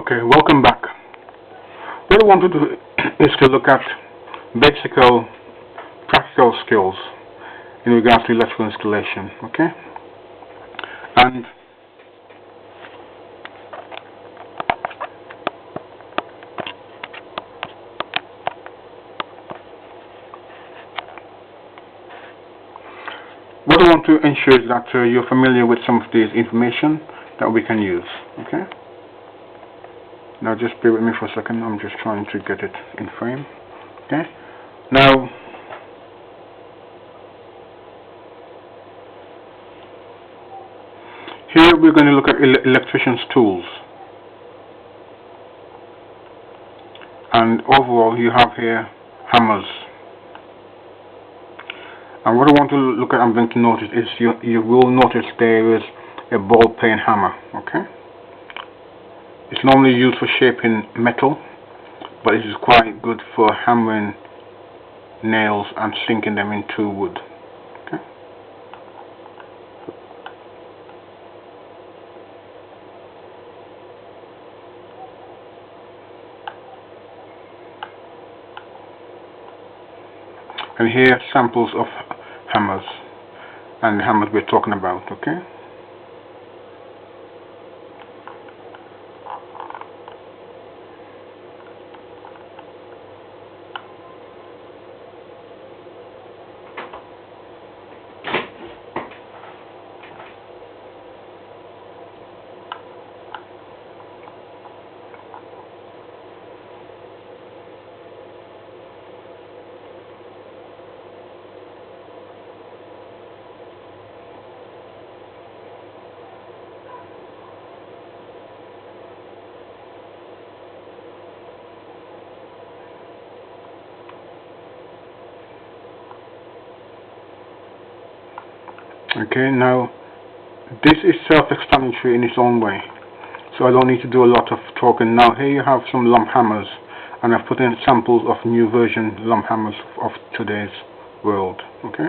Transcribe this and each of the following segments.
Okay, welcome back. What I want to do is to look at basic practical skills in regards to electrical installation, okay? And what I want to ensure is that you're familiar with some of these information that we can use, okay? Now just bear with me for a second, I'm just trying to get it in frame, okay? Now, here we're going to look at Electricians Tools. And overall you have here hammers. And what I want to look at, I'm going to notice is you will notice there is a ball peen hammer, okay? It's normally used for shaping metal, but it is quite good for hammering nails and sinking them into wood, okay? And here are samples of hammers and the hammers we're talking about, okay? Okay, now this is self-explanatory in its own way, so I don't need to do a lot of talking. Now here you have some lump hammers, and I've put in samples of new version lump hammers of today's world, okay?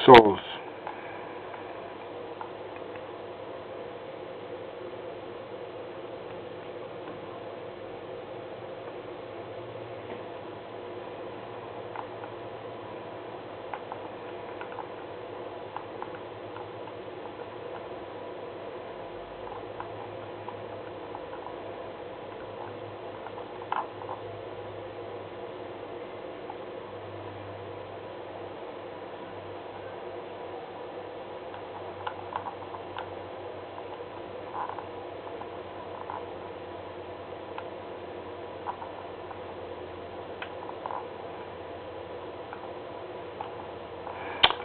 Saws.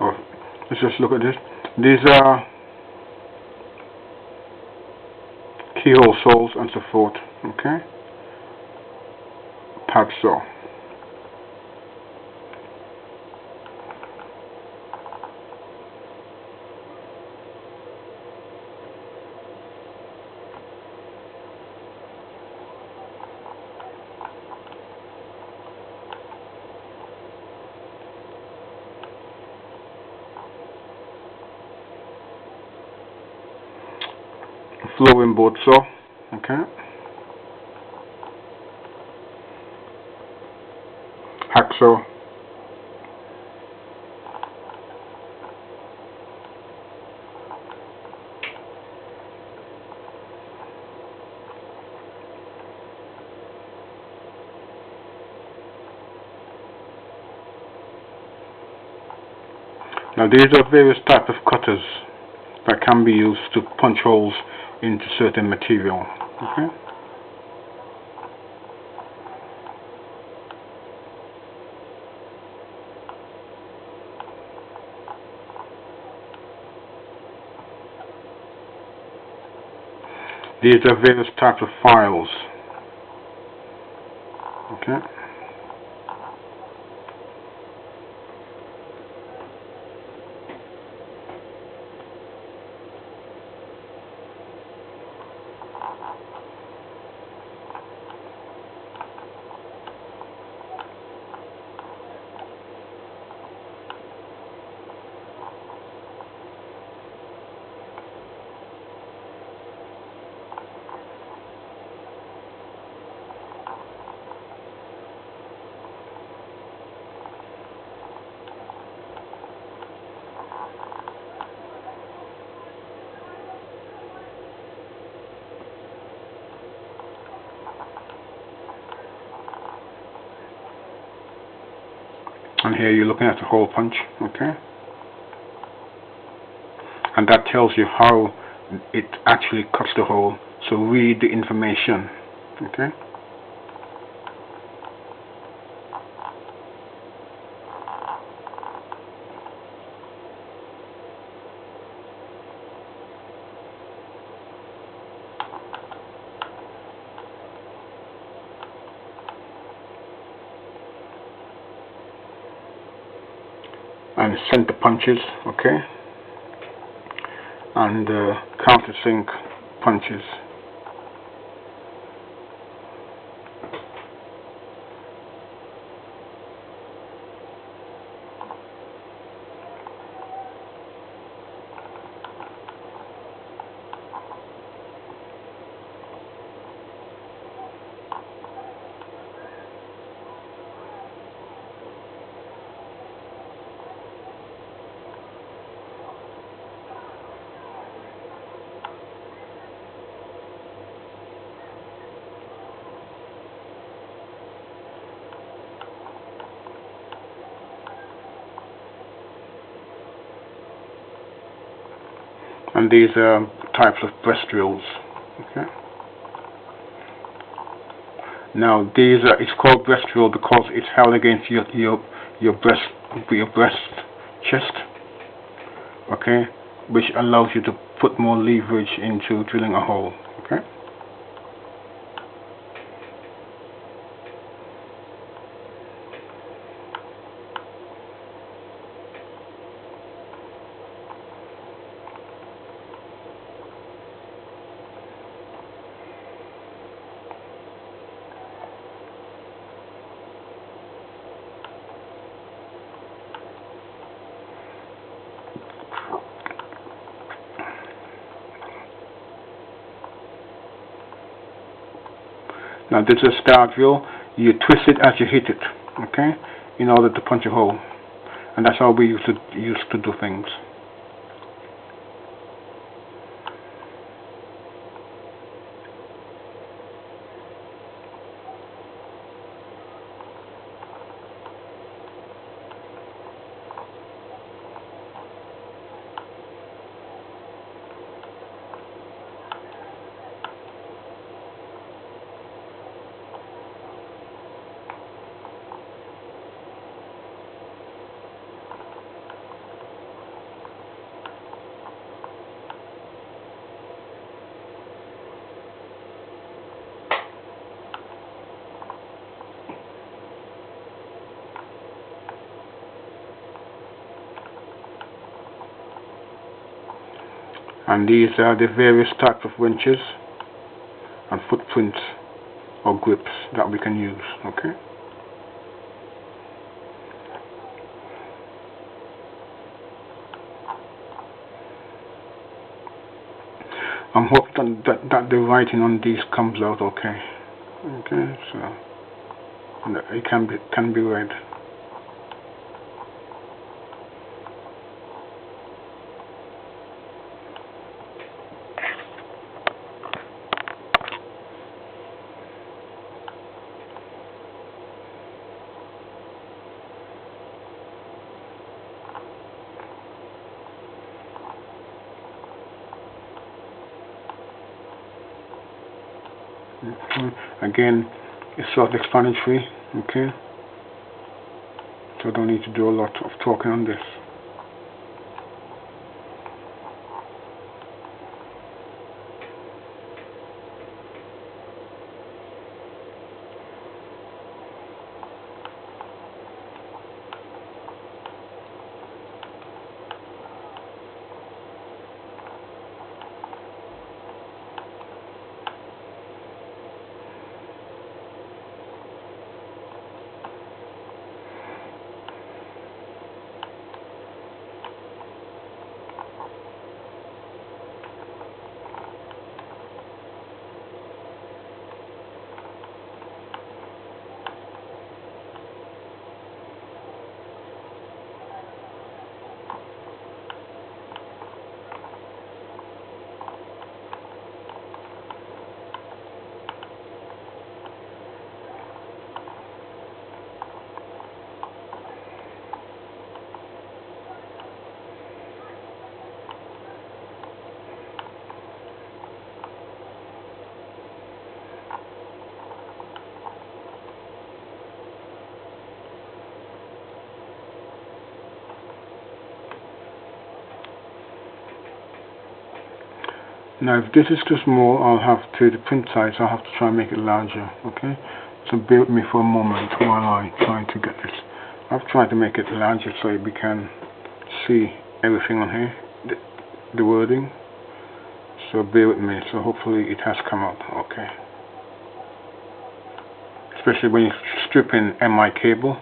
Oh, let's just look at this. These are keyhole saws and so forth, okay? Pad saw. Flowing board saw, okay? Hacksaw. Now these are various types of cutters that can be used to punch holes into certain material, okay? These are various types of files, okay? and here you're looking at the hole punch, okay, and that tells you how it actually cuts the hole. So read the information, okay. And center punches, okay, and countersink punches. And these are types of breast drills, okay. Now these are, it's called breast drill because it's held against your breast chest, okay, which allows you to put more leverage into drilling a hole, okay. Now this is a star drill. You twist it as you hit it, okay, in order to punch a hole, and that's how we used to do things. And these are the various types of wrenches and footprints or grips that we can use, okay. I'm hoping that the writing on these comes out okay. Okay, so it can be read. Again, it's self-explanatory, okay, so I don't need to do a lot of talking on this. Now if this is too small, I'll have to, the print size, I'll have to try and make it larger, okay? So bear with me for a moment while I try to get this. I've tried to make it larger so we can see everything on here, the wording. So bear with me, so hopefully it has come out okay. Especially when you're stripping MI cable,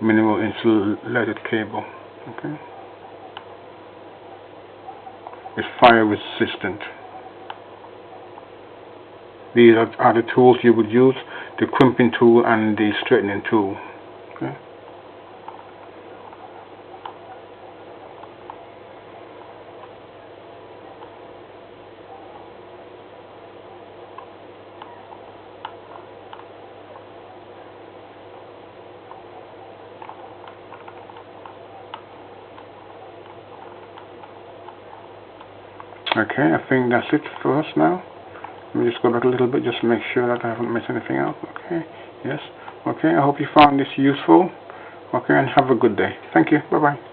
minimal insulated cable, okay? It's fire resistant. These are the tools you would use, the crimping tool and the straightening tool, okay? Okay, I think that's it for us now. Let me just go back a little bit just to make sure that I haven't missed anything out. Okay, yes. Okay, I hope you found this useful. Okay, and have a good day. Thank you. Bye-bye.